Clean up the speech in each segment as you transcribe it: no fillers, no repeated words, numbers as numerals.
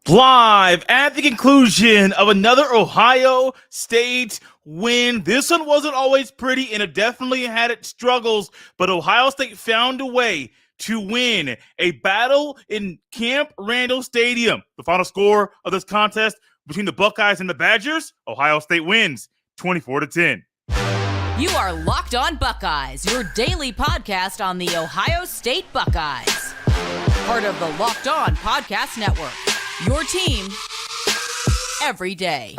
Live at the conclusion of another Ohio State win. This one wasn't always pretty, and it definitely had its struggles, but Ohio State found a way to win a battle in Camp Randall Stadium. The final score of this contest between the Buckeyes and the Badgers, Ohio State wins 24-10. You are Locked On Buckeyes, your daily podcast on the Ohio State Buckeyes. Part of the Locked On Podcast Network. Your team every day.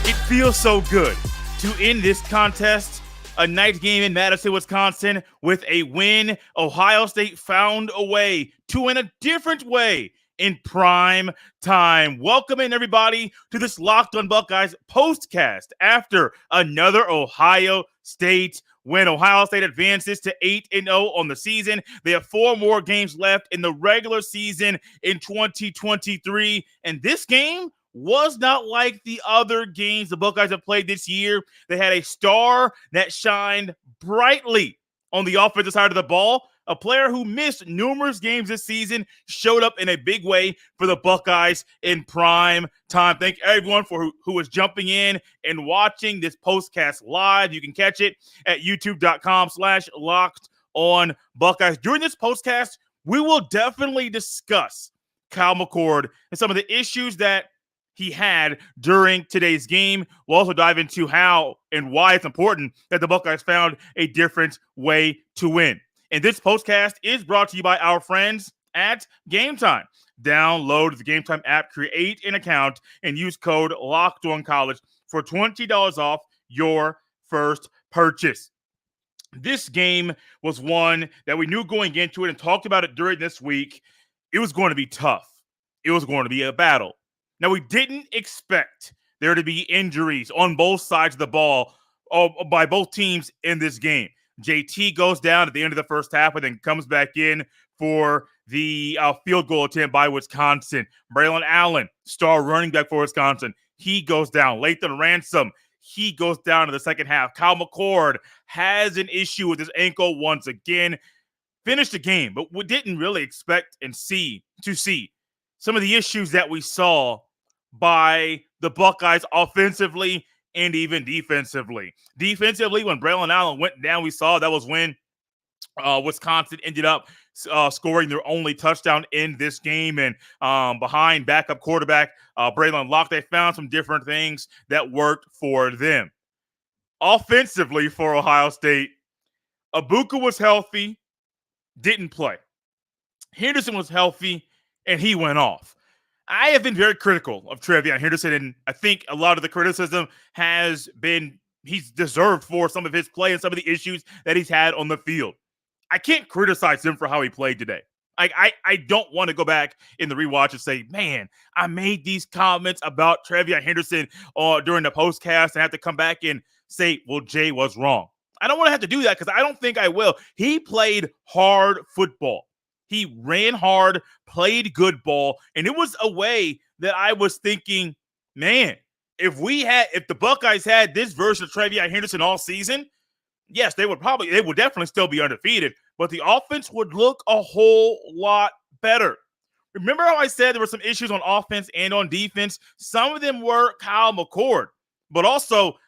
It feels so good to end this contest, a night game in Madison, Wisconsin, with a win. Ohio State found a way to win a different way in prime time. Welcome in, everybody, to this Locked On Buckeyes postcast after another Ohio State win. Ohio State advances to 8-0 on the season. They have 4 more games left in the regular season in 2023, and this game was not like the other games the Buckeyes have played this year. They had a star that shined brightly on the offensive side of the ball. A player who missed numerous games this season showed up in a big way for the Buckeyes in prime time. Thank everyone for who is jumping in and watching this postcast live. You can catch it at youtube.com/LockedOnBuckeyes. During this postcast, we will definitely discuss Kyle McCord and some of the issues that he had during today's game. We'll also dive into how and why it's important that the Buckeyes found a different way to win. And this postcast is brought to you by our friends at Gametime. Download the Gametime app, create an account, and use code LOCKEDONCollege for $20 off your first purchase. This game was one that we knew going into it and talked about it during this week. It was going to be tough. It was going to be a battle. Now, we didn't expect there to be injuries on both sides of the ball by both teams in this game. JT goes down at the end of the first half and then comes back in for the field goal attempt by Wisconsin. Braylon Allen, star running back for Wisconsin, he goes down. Lathan Ransom, he goes down in the second half. Kyle McCord has an issue with his ankle once again. Finished the game, but we didn't really expect and see some of the issues that we saw by the Buckeyes offensively and even defensively. Defensively, when Braylon Allen went down, we saw that was when Wisconsin ended up scoring their only touchdown in this game. And behind backup quarterback Braylon Locke, they found some different things that worked for them. Offensively for Ohio State, Abuka was healthy, didn't play. Henderson was healthy, and he went off. I have been very critical of Trevon Henderson, and I think a lot of the criticism has been he's deserved for some of his play and some of the issues that he's had on the field. I can't criticize him for how he played today. I don't want to go back in the rewatch and say, man, I made these comments about Trevon Henderson during the postcast and have to come back and say, well, Jay was wrong. I don't want to have to do that because I don't think I will. He played hard football. He ran hard, played good ball, and it was a way that I was thinking, man, if the Buckeyes had this version of Trevon Henderson all season, yes, they would definitely still be undefeated, but the offense would look a whole lot better. Remember how I said there were some issues on offense and on defense? Some of them were Kyle McCord, but also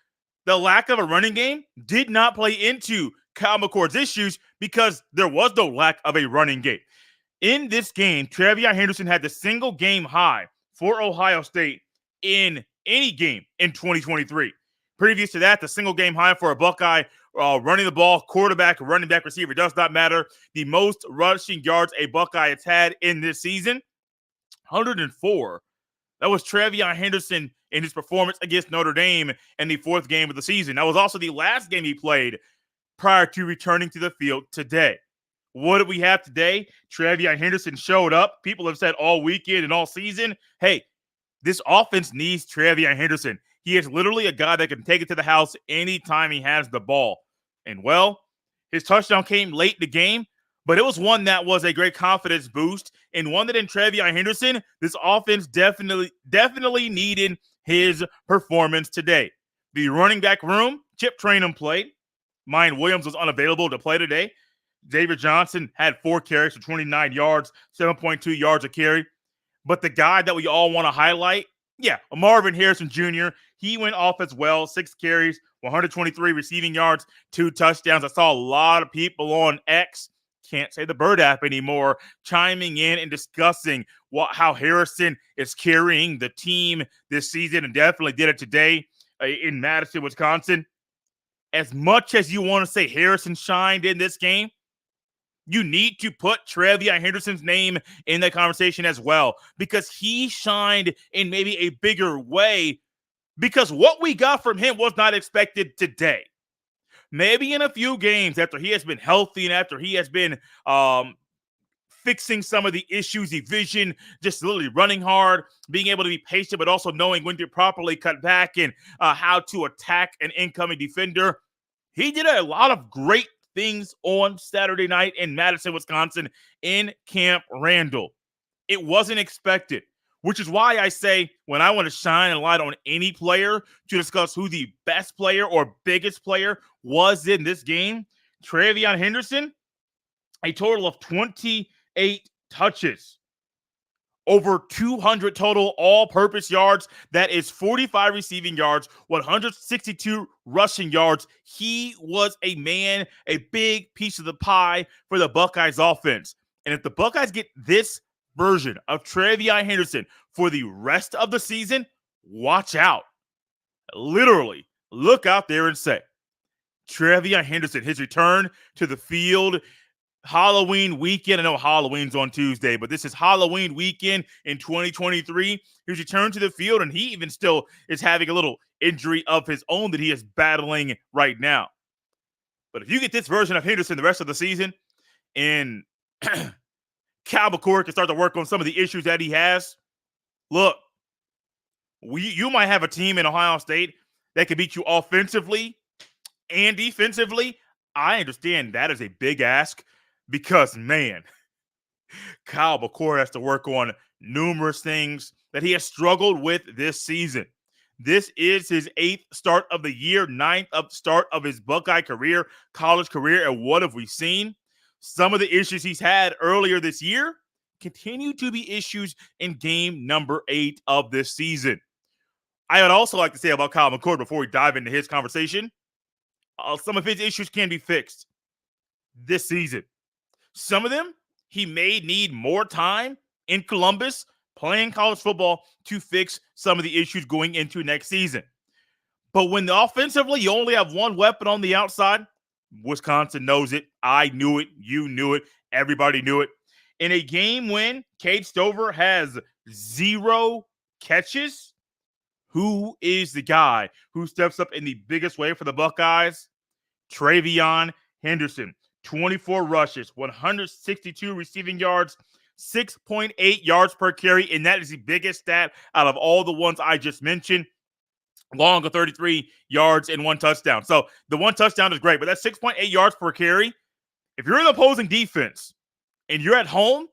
the lack of a running game did not play into Kyle McCord's issues because there was no lack of a running game. In this game, Trevon Henderson had the single game high for Ohio State in any game in 2023. Previous to that, the single game high for a Buckeye running the ball, quarterback, running back, receiver, does not matter. The most rushing yards a Buckeye has had in this season, 104. That was Trevon Henderson in his performance against Notre Dame in the 4th game of the season. That was also the last game he played prior to returning to the field today. What do we have today? Trevon Henderson showed up. People have said all weekend and all season, hey, this offense needs Trevon Henderson. He is literally a guy that can take it to the house anytime he has the ball. And, well, his touchdown came late in the game, but it was one that was a great confidence boost and one that in Trevon Henderson, this offense definitely needed his performance today. The running back room, Chip Trayanum played. Mayan Williams was unavailable to play today. David Johnson had 4 carries for 29 yards, 7.2 yards a carry. But the guy that we all want to highlight, Marvin Harrison Jr., he went off as well. 6 carries, 123 receiving yards, 2 touchdowns. I saw a lot of people on X, can't say the Bird app anymore, chiming in and discussing how Harrison is carrying the team this season, and definitely did it today in Madison, Wisconsin. As much as you want to say Harrison shined in this game, you need to put Trevon Henderson's name in that conversation as well, because he shined in maybe a bigger way, because what we got from him was not expected today. Maybe in a few games after he has been healthy and after he has been fixing some of the issues, the vision, just literally running hard, being able to be patient, but also knowing when to properly cut back and how to attack an incoming defender. He did a lot of great things on Saturday night in Madison, Wisconsin, in Camp Randall. It wasn't expected, which is why I say when I want to shine a light on any player to discuss who the best player or biggest player was in this game, Trevon Henderson, a total of 28 touches, over 200 total all-purpose yards. That is 45 receiving yards, 162 rushing yards. He was a big piece of the pie for the Buckeyes offense. And if the Buckeyes get this version of Trevon Henderson for the rest of the season, watch out. Literally, look out there and say, Trevon Henderson, his return to the field Halloween weekend. I know Halloween's on Tuesday, but this is Halloween weekend in 2023. He's returned to the field, and he even still is having a little injury of his own that he is battling right now. But if you get this version of Henderson the rest of the season, and Cal McCord can start to work on some of the issues that he has, look, you might have a team in Ohio State that can beat you offensively and defensively. I understand that is a big ask, because, man, Kyle McCord has to work on numerous things that he has struggled with this season. This is his 8th start of the year, 9th start of his Buckeye career, college career, and what have we seen? Some of the issues he's had earlier this year continue to be issues in game number 8 of this season. I would also like to say about Kyle McCord before we dive into his conversation, some of his issues can be fixed this season. Some of them, he may need more time in Columbus playing college football to fix some of the issues going into next season. But when offensively you only have one weapon on the outside, Wisconsin knows it. I knew it. You knew it. Everybody knew it. In a game when Cade Stover has 0 catches, who is the guy who steps up in the biggest way for the Buckeyes? Trevon Henderson. 24 rushes, 162 receiving yards, 6.8 yards per carry, and that is the biggest stat out of all the ones I just mentioned. Long of 33 yards and 1 touchdown. So the 1 touchdown is great, but that's 6.8 yards per carry. If you're in the opposing defense and you're at home,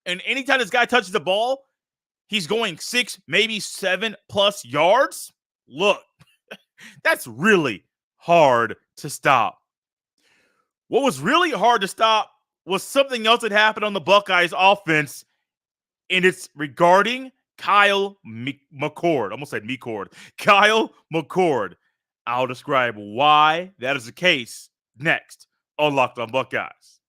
and anytime this guy touches the ball, he's going 6, maybe 7+ yards. Look, that's really hard to stop. What was really hard to stop was something else that happened on the Buckeyes offense, and it's regarding Kyle McCord. Almost said McCord. Kyle McCord. I'll describe why that is the case next on Locked on Buckeyes.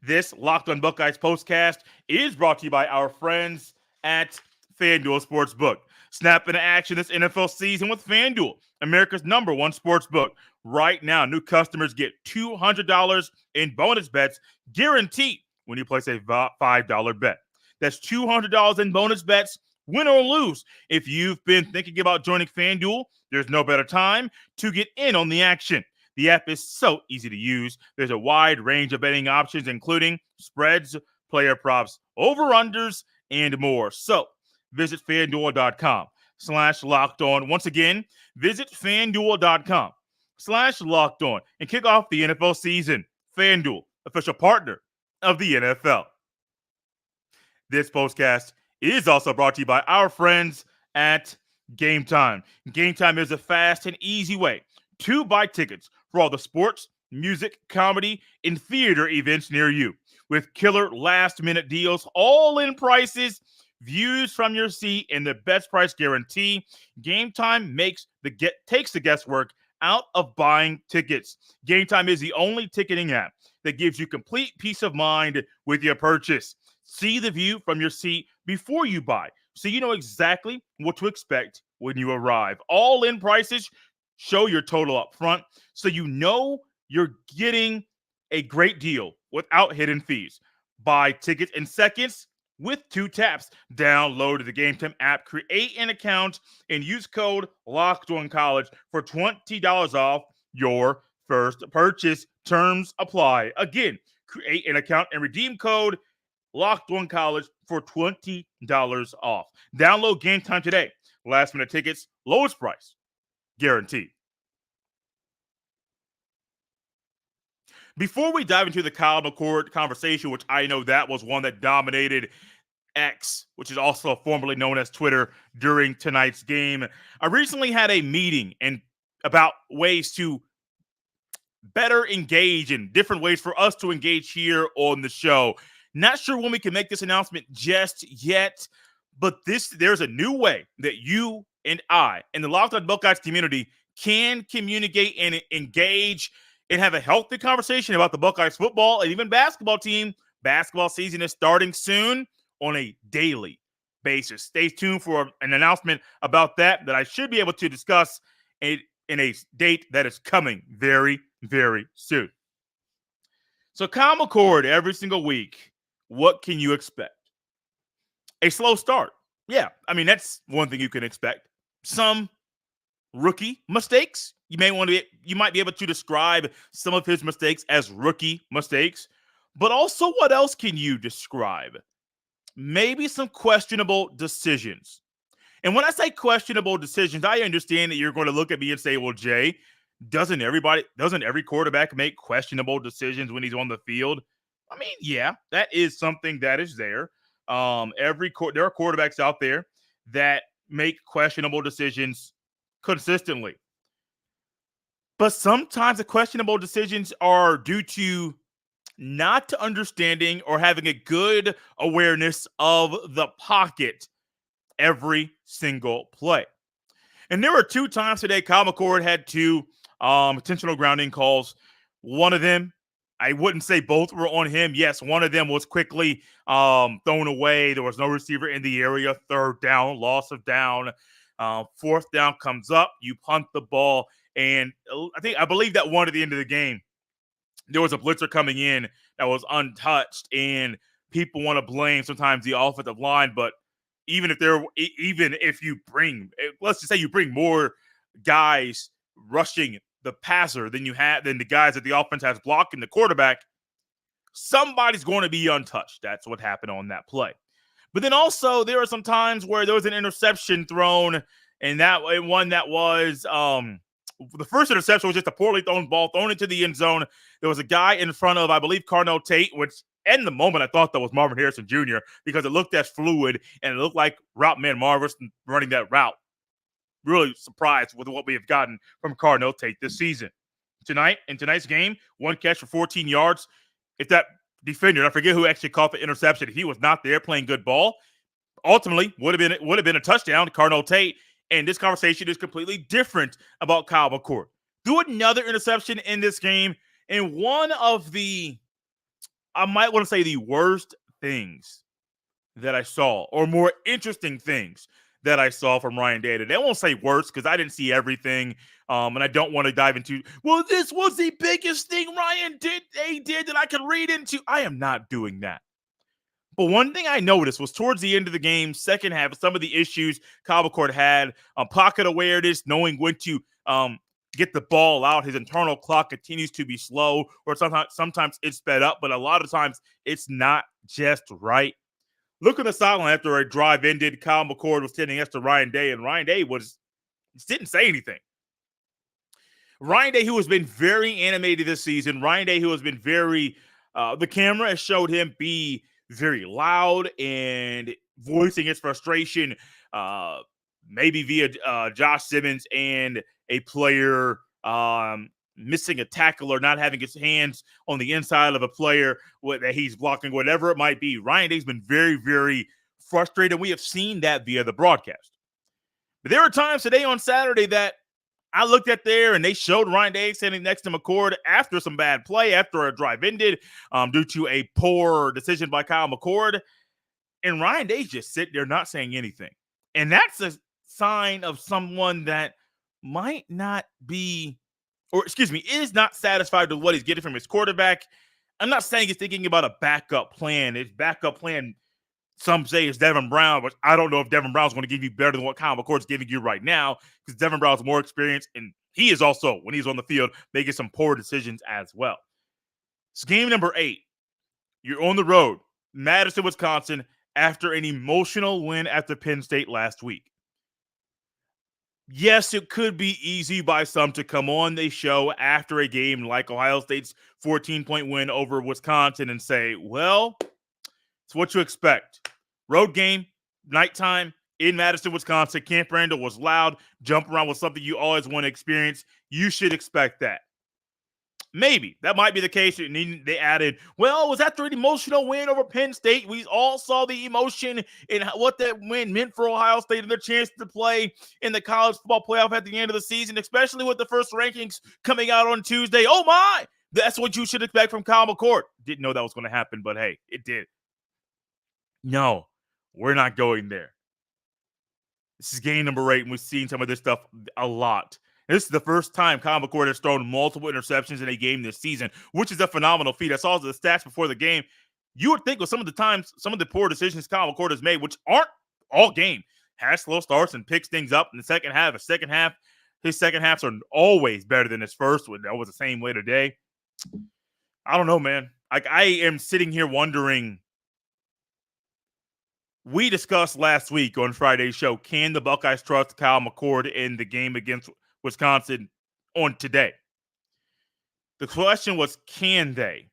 This Locked on Buckeyes postcast is brought to you by our friends at FanDuel Sportsbook. Snap into action this NFL season with FanDuel, America's #1 sportsbook. Right now, new customers get $200 in bonus bets guaranteed when you place a $5 bet. That's $200 in bonus bets, win or lose. If you've been thinking about joining FanDuel, there's no better time to get in on the action. The app is so easy to use. There's a wide range of betting options, including spreads, player props, over-unders, and more. So visit FanDuel.com/LockedOn. Once again, visit FanDuel.com/LockedOn and kick off the NFL season. FanDuel, official partner of the NFL. This podcast is also brought to you by our friends at Gametime. Gametime is a fast and easy way to buy tickets for all the sports, music, comedy, and theater events near you. With killer last-minute deals, all-in prices, views from your seat, and the best price guarantee, Gametime takes the guesswork out of buying tickets. Gametime is the only ticketing app that gives you complete peace of mind with your purchase. See the view from your seat before you buy, so you know exactly what to expect when you arrive. All in prices show your total up front, so you know you're getting a great deal without hidden fees. Buy tickets in seconds with 2 taps. Download the Gametime app, create an account, and use code LOCKEDONCollege for $20 off your first purchase. Terms apply. Again, create an account and redeem code LOCKEDONCollege for $20 off. Download Gametime today. Last minute tickets, lowest price, guaranteed. Before we dive into the Kyle McCord conversation, which I know that was one that dominated X, which is also formerly known as Twitter, during tonight's game, I recently had a meeting and about ways to better engage in different ways for us to engage here on the show. Not sure when we can make this announcement just yet, but there's a new way that you and I and the Locked On Buckeyes community can communicate and engage and have a healthy conversation about the Buckeyes football and even basketball team. Basketball season is starting soon on a daily basis. Stay tuned for an announcement about that I should be able to discuss in a date that is coming very, very soon. So Kyle McCord every single week, what can you expect? A slow start. Yeah, I mean, that's one thing you can expect. Some rookie mistakes. You might be able to describe some of his mistakes as rookie mistakes. But also, what else can you describe? Maybe some questionable decisions. And when I say questionable decisions, I understand that you're going to look at me and say, well, Jay, doesn't every quarterback make questionable decisions when he's on the field? I mean, yeah, that is something that is there. There are quarterbacks out there that make questionable decisions consistently. But sometimes the questionable decisions are due to not understanding or having a good awareness of the pocket every single play. And there were 2 times today Kyle McCord had 2 intentional grounding calls. One of them, I wouldn't say both were on him. Yes, one of them was quickly thrown away. There was no receiver in the area. 3rd down, loss of down. 4th down comes up. You punt the ball. And I believe that one at the end of the game, there was a blitzer coming in that was untouched. And people want to blame sometimes the offensive line. But let's just say you bring more guys rushing the passer than the guys that the offense has blocking the quarterback, somebody's going to be untouched. That's what happened on that play. But then also there are some times where there was an interception thrown, and one that was the first interception was just a poorly thrown ball thrown into the end zone. There was a guy in front of, I believe, Carnell Tate, which in the moment I thought that was Marvin Harrison Jr. because it looked as fluid and it looked like route man Marvis running that route. Really surprised with what we have gotten from Carnell Tate this season. In tonight's game, 1 catch for 14 yards. If that defender, I forget who actually caught the interception, if he was not there playing good ball, ultimately would have been a touchdown to Carnell Tate. And this conversation is completely different about Kyle McCord. Threw another interception in this game, and one of the, I might want to say, the worst things that I saw, or more interesting things that I saw from Ryan Day today. I won't say worse because I didn't see everything, and I don't want to dive into, well, this was the biggest thing Ryan did that I could read into. I am not doing that. But one thing I noticed was towards the end of the game, second half, some of the issues Kyle McCord had, pocket awareness, knowing when to get the ball out. His internal clock continues to be slow, or sometimes it's sped up, but a lot of times it's not just right. Look at the sideline after a drive ended. Kyle McCord was sitting next to Ryan Day, and Ryan Day didn't say anything. Ryan Day, who has been very animated this season, Ryan Day, who has been very, the camera has showed him be very loud and voicing his frustration maybe via Josh Simmons and a player missing a tackle or not having his hands on the inside of a player that he's blocking, whatever it might be. Ryan Day's been very, very frustrated. We have seen that via the broadcast. But there were times today on Saturday that I looked at there and they showed Ryan Day standing next to McCord after some bad play, after a drive ended due to a poor decision by Kyle McCord. And Ryan Day's just sitting there not saying anything. And that's a sign of someone that might not be, or excuse me, is not satisfied with what he's getting from his quarterback. I'm not saying he's thinking about a backup plan. His backup plan, some say, is Devin Brown, but I don't know if Devin Brown's going to give you better than what Kyle McCord's giving you right now, because Devin Brown's more experienced, and he is also, when he's on the field, making some poor decisions as well. It's game number 8. You're on the road, Madison, Wisconsin, after an emotional win at the Penn State last week. Yes, it could be easy by some to come on the show after a game like Ohio State's 14-point win over Wisconsin and say, well, it's what you expect. Road game, nighttime, in Madison, Wisconsin. Camp Randall was loud. Jump around was something you always want to experience. You should expect that. Maybe that might be the case. And they added, well, was after an emotional win over Penn State. We all saw the emotion in what that win meant for Ohio State and their chance to play in the college football playoff at the end of the season, especially with the first rankings coming out on Tuesday. Oh my, that's what you should expect from Kyle McCord. Didn't know that was going to happen, but hey, it did. No, we're not going there. This is game number 8, and we've seen some of this stuff a lot. This is the first time Kyle McCord has thrown multiple interceptions in a game this season, which is a phenomenal feat. I saw the stats before the game. You would think with some of the times, some of the poor decisions Kyle McCord has made, which aren't all game, has slow starts and picks things up in the second half. His second halves are always better than his first. That was the same way today. I don't know, man. I am sitting here wondering. We discussed last week on Friday's show, can the Buckeyes trust Kyle McCord in the game against Wisconsin on today? The question was, can they?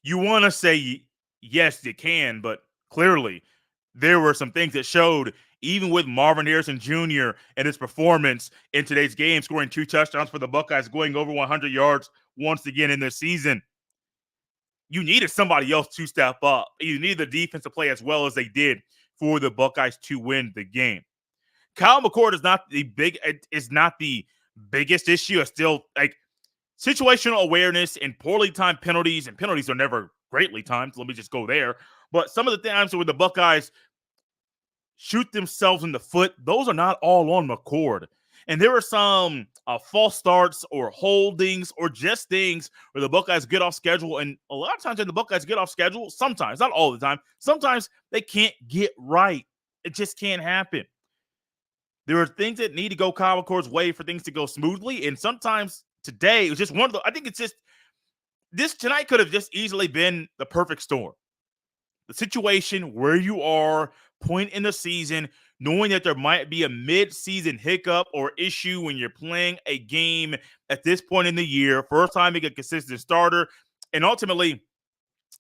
You want to say yes, you can, but clearly there were some things that showed, even with Marvin Harrison Jr. and his performance in today's game, scoring 2 touchdowns for the Buckeyes, going over 100 yards once again in this season. You needed somebody else to step up. You needed the defense to play as well as they did for the Buckeyes to win the game. Kyle McCord is not the biggest issue. It's still like situational awareness and poorly timed penalties, and penalties are never greatly timed. So let me just go there. But some of the times where the Buckeyes shoot themselves in the foot, those are not all on McCord. And there are some false starts or holdings or just things where the Buckeyes get off schedule. And a lot of times when the Buckeyes get off schedule, sometimes, not all the time, sometimes they can't get right. It just can't happen. There are things that need to go Kyle McCord's way for things to go smoothly. And sometimes today, it was just one of the, I think it's just, this tonight could have just easily been the perfect storm. The situation where you are, point in the season, knowing that there might be a mid-season hiccup or issue when you're playing a game at this point in the year, first time being a consistent starter, and ultimately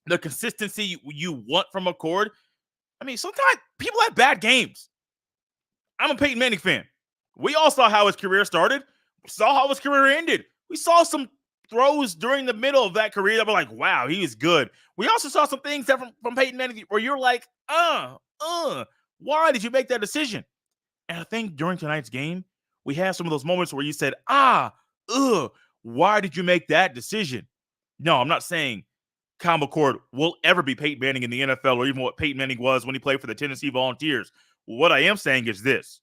the consistency you want from McCord. I mean, sometimes people have bad games. I'm a Peyton Manning fan. We all saw how his career started. We saw how his career ended. We saw some throws during the middle of that career that were like, wow, he is good. We also saw some things that from Peyton Manning where you're like, why did you make that decision? And I think during tonight's game, we had some of those moments where you said, why did you make that decision? No, I'm not saying Kyle McCord will ever be Peyton Manning in the NFL or even what Peyton Manning was when he played for the Tennessee Volunteers. What I am saying is this.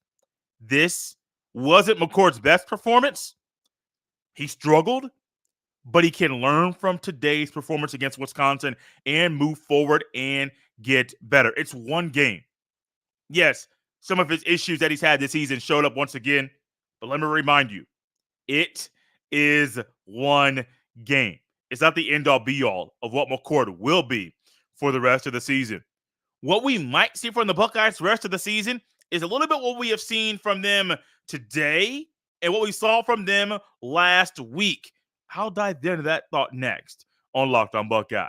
This wasn't McCord's best performance. He struggled, but he can learn from today's performance against Wisconsin and move forward and get better. It's one game. Yes, some of his issues that he's had this season showed up once again, but let me remind you, it is one game. It's not the end-all be-all of what McCord will be for the rest of the season. What we might see from the Buckeyes the rest of the season is a little bit what we have seen from them today and what we saw from them last week. I'll dive into that thought next on Locked On Buckeyes.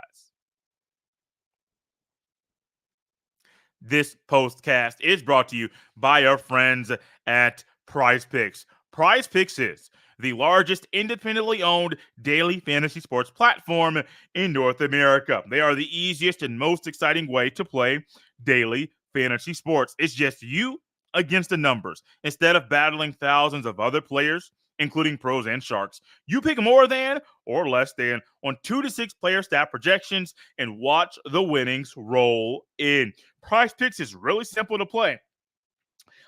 This postcast is brought to you by our friends at PrizePicks. PrizePicks is the largest independently owned daily fantasy sports platform in North America. They are the easiest and most exciting way to play daily fantasy sports. It's just you against the numbers. Instead of battling thousands of other players, including pros and sharks, you pick more than or less than on 2 to 6 player stat projections and watch the winnings roll in. PrizePicks is really simple to play.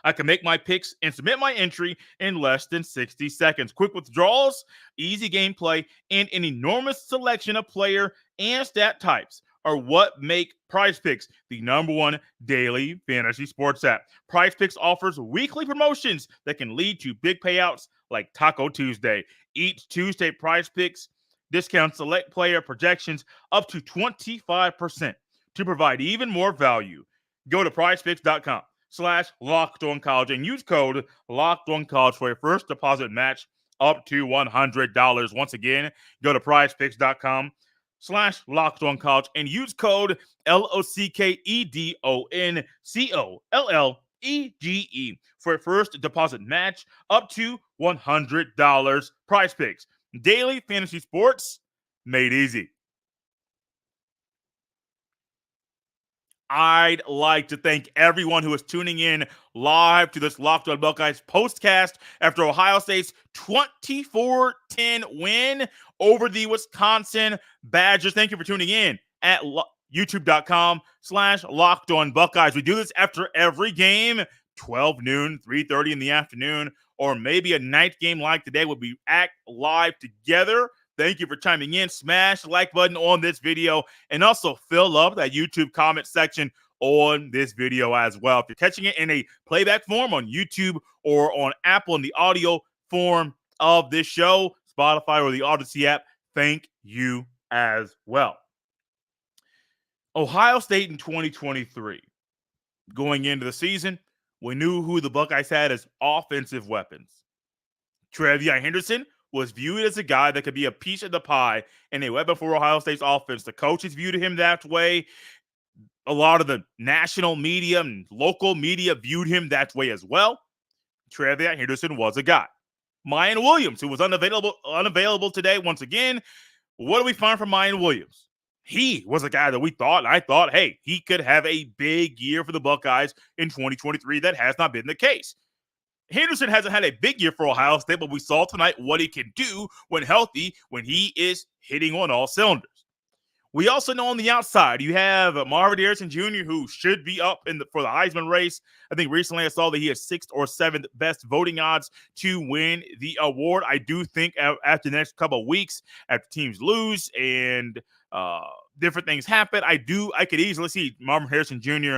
I can make my picks and submit my entry in less than 60 seconds. Quick withdrawals, easy gameplay, and an enormous selection of player and stat types are what make PrizePicks the #1 daily fantasy sports app. PrizePicks offers weekly promotions that can lead to big payouts like Taco Tuesday. Each Tuesday, PrizePicks discounts select player projections up to 25% to provide even more value. Go to prizepicks.com/LockedOnCollege and use code LockedOnCollege for a first deposit match up to $100. Once again, go to prizepicks.com/LockedOnCollege and use code LOCKEDONCOLLEGE for a first deposit match up to $100. PrizePicks, daily fantasy sports made easy. I'd like to thank everyone who is tuning in live to this Locked On Buckeyes postcast after Ohio State's 24-10 win over the Wisconsin Badgers. Thank you for tuning in at youtube.com/LockedOnBuckeyes. We do this after every game, 12 noon, 3:30 in the afternoon, or maybe a night game like today. We'll be live together. Thank you for chiming in. Smash the like button on this video and also fill up that YouTube comment section on this video as well. If you're catching it in a playback form on YouTube or on Apple in the audio form of this show, Spotify or the Odyssey app, thank you as well. Ohio State in 2023, going into the season, we knew who the Buckeyes had as offensive weapons. Trevon Henderson was viewed as a guy that could be a piece of the pie and a weapon for Ohio State's offense. The coaches viewed him that way. A lot of the national media and local media viewed him that way as well. Trevon Henderson was a guy. Mayan Williams, who was unavailable today once again. What do we find from Mayan Williams? He was a guy that I thought, hey, he could have a big year for the Buckeyes in 2023. That has not been the case. Henderson hasn't had a big year for Ohio State, but we saw tonight what he can do when healthy, when he is hitting on all cylinders. We also know on the outside, you have Marvin Harrison Jr., who should be up for the Heisman race. I think recently I saw that he has 6th or 7th best voting odds to win the award. I do think after the next couple of weeks, after teams lose and different things happen, I could easily see Marvin Harrison Jr.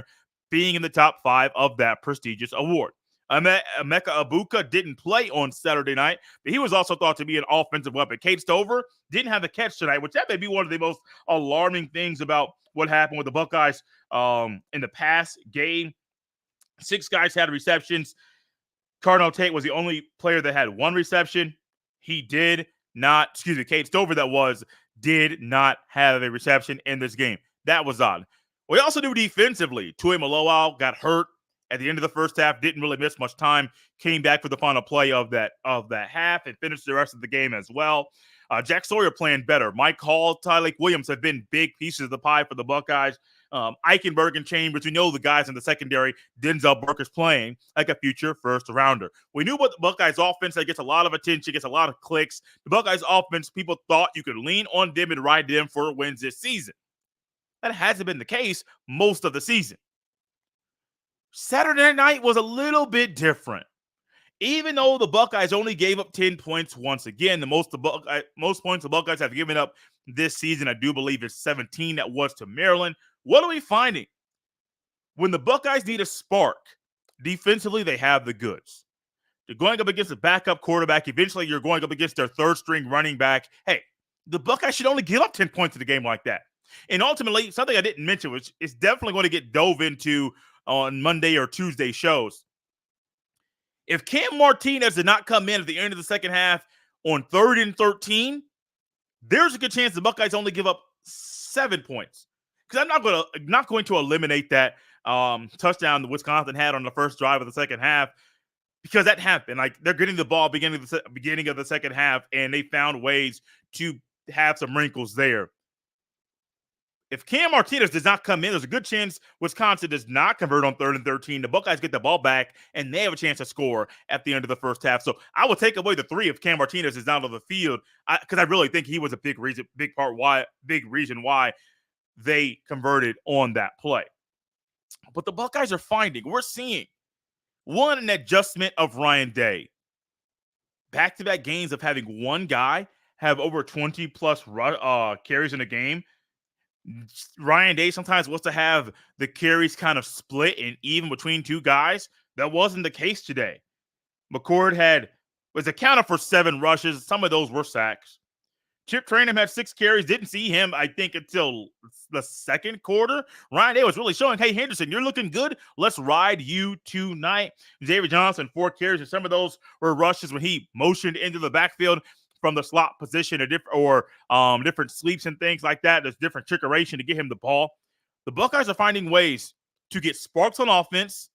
being in the top 5 of that prestigious award. Emeka Egbuka didn't play on Saturday night, but he was also thought to be an offensive weapon. Cade Stover didn't have the catch tonight, which that may be one of the most alarming things about what happened with the Buckeyes in the past game. 6 guys had receptions. Cardinal Tate was the only player that had 1 reception. Cade Stover did not have a reception in this game. That was odd. We also knew defensively, Tui Maloau got hurt at the end of the first half, didn't really miss much time, came back for the final play of that half and finished the rest of the game as well. Jack Sawyer playing better. Mike Hall, Tyleik Williams have been big pieces of the pie for the Buckeyes. Eichenberg and Chambers, we know the guys in the secondary. Denzel Burke is playing like a future first-rounder. We knew what the Buckeyes offense that gets a lot of attention, gets a lot of clicks. The Buckeyes offense, people thought you could lean on them and ride them for wins this season. That hasn't been the case most of the season. Saturday night was a little bit different. Even though the Buckeyes only gave up 10 points once again, the most points the Buckeyes have given up this season, I do believe, is 17. That was to Maryland. What are we finding? When the Buckeyes need a spark, defensively, they have the goods. They're going up against a backup quarterback. Eventually, you're going up against their third-string running back. Hey, the Buckeyes should only give up 10 points in a game like that. And ultimately, something I didn't mention, which is definitely going to get dove into on Monday or Tuesday shows. If Cam Martinez did not come in at the end of the second half on 3rd and 13, there's a good chance the Buckeyes only give up 7 points. Because I'm not going to eliminate that touchdown that Wisconsin had on the first drive of the second half, because that happened. Like, they're getting the ball beginning of the second half, and they found ways to have some wrinkles there. If Cam Martinez does not come in, there's a good chance Wisconsin does not convert on 3rd and 13. The Buckeyes get the ball back, and they have a chance to score at the end of the first half. So I will take away the 3 if Cam Martinez is not on the field, because I really think he was a big reason why they converted on that play. But the Buckeyes are we're seeing an adjustment of Ryan Day. Back-to-back games of having one guy have over 20-plus carries in a game. Ryan Day sometimes wants to have the carries kind of split and even between two guys. That wasn't the case today. McCord was accounted for 7 rushes. Some of those were sacks. Chip Trayanum had 6 carries. Didn't see him, I think, until the second quarter. Ryan Day was really showing, hey, Henderson, you're looking good. Let's ride you tonight. David Johnson, 4 carries, and some of those were rushes when he motioned into the backfield from the slot position, different sweeps and things like that. There's different trickeration to get him the ball. The Buckeyes are finding ways to get sparks on offense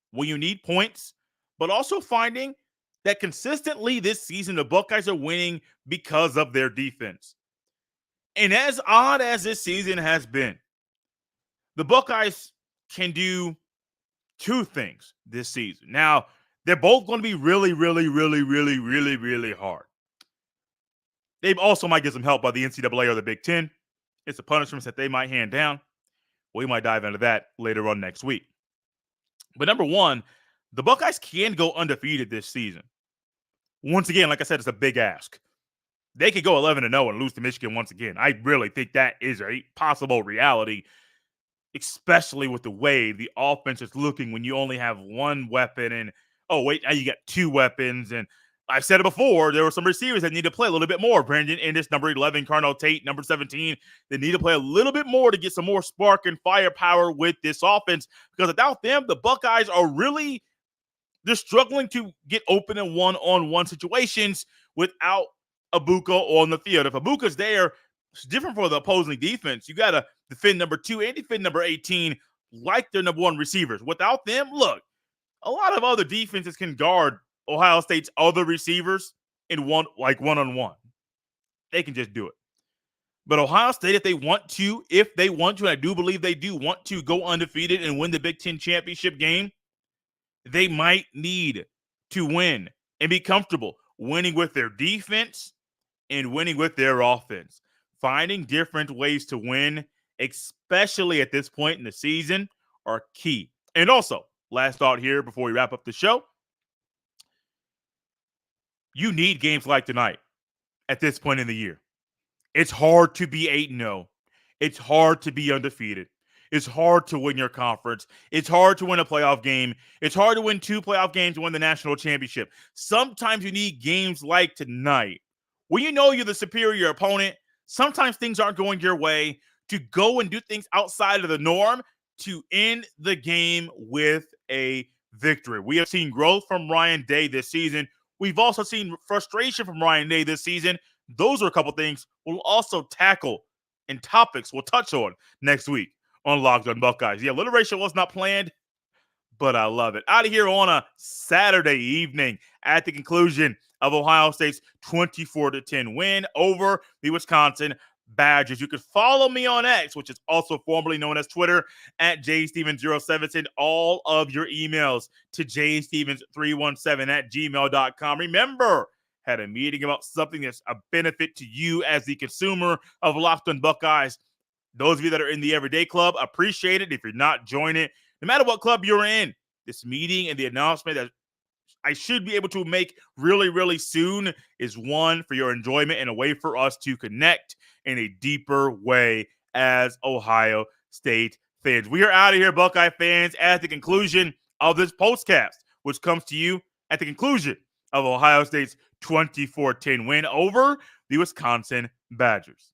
when you need points, but also finding that consistently this season, the Buckeyes are winning because of their defense. And as odd as this season has been, the Buckeyes can do 2 things this season. Now, they're both going to be really, really, really, really, really, really hard. They also might get some help by the NCAA or the Big Ten. It's the punishments that they might hand down. We might dive into that later on next week. But number one, the Buckeyes can go undefeated this season. Once again, like I said, it's a big ask. They could go 11-0 and lose to Michigan once again. I really think that is a possible reality, especially with the way the offense is looking when you only have one weapon and, oh, wait, now you got 2 weapons. And I've said it before, there were some receivers that need to play a little bit more. Brandon Ennis, number 11, Carnell Tate, number 17. They need to play a little bit more to get some more spark and firepower with this offense, because without them, the Buckeyes are really – they're struggling to get open in one-on-one situations without Abuka on the field. If Abuka's there, it's different for the opposing defense. You got to defend number 2 and defend number 18 like they're number 1 receivers. Without them, look, a lot of other defenses can guard Ohio State's other receivers in one-on-one. They can just do it. But Ohio State, if they want to, and I do believe they do want to go undefeated and win the Big Ten championship game, they might need to win and be comfortable winning with their defense and winning with their offense. Finding different ways to win, especially at this point in the season, are key. And also, last thought here before we wrap up the show, you need games like tonight at this point in the year. It's hard to be 8-0. It's hard to be undefeated. It's hard to win your conference. It's hard to win a playoff game. It's hard to win 2 playoff games to win the national championship. Sometimes you need games like tonight when you know you're the superior opponent. Sometimes things aren't going your way, to go and do things outside of the norm to end the game with a victory. We have seen growth from Ryan Day this season. We've also seen frustration from Ryan Day this season. Those are a couple things we'll also tackle and topics we'll touch on next week on Locked On Buckeyes. Yeah, alliteration was not planned, but I love it. Out of here on a Saturday evening at the conclusion of Ohio State's 24-10 win over the Wisconsin Badgers. You can follow me on X, which is also formerly known as Twitter, at jstevens07. Send all of your emails to jstevens317@gmail.com. Remember, had a meeting about something that's a benefit to you as the consumer of Locked On Buckeyes. Those of you that are in the Everyday Club, appreciate it. If you're not, join it. No matter what club you're in, this meeting and the announcement that I should be able to make really, really soon is one for your enjoyment and a way for us to connect in a deeper way as Ohio State fans. We are out of here, Buckeye fans, at the conclusion of this postcast, which comes to you at the conclusion of Ohio State's 24-10 win over the Wisconsin Badgers.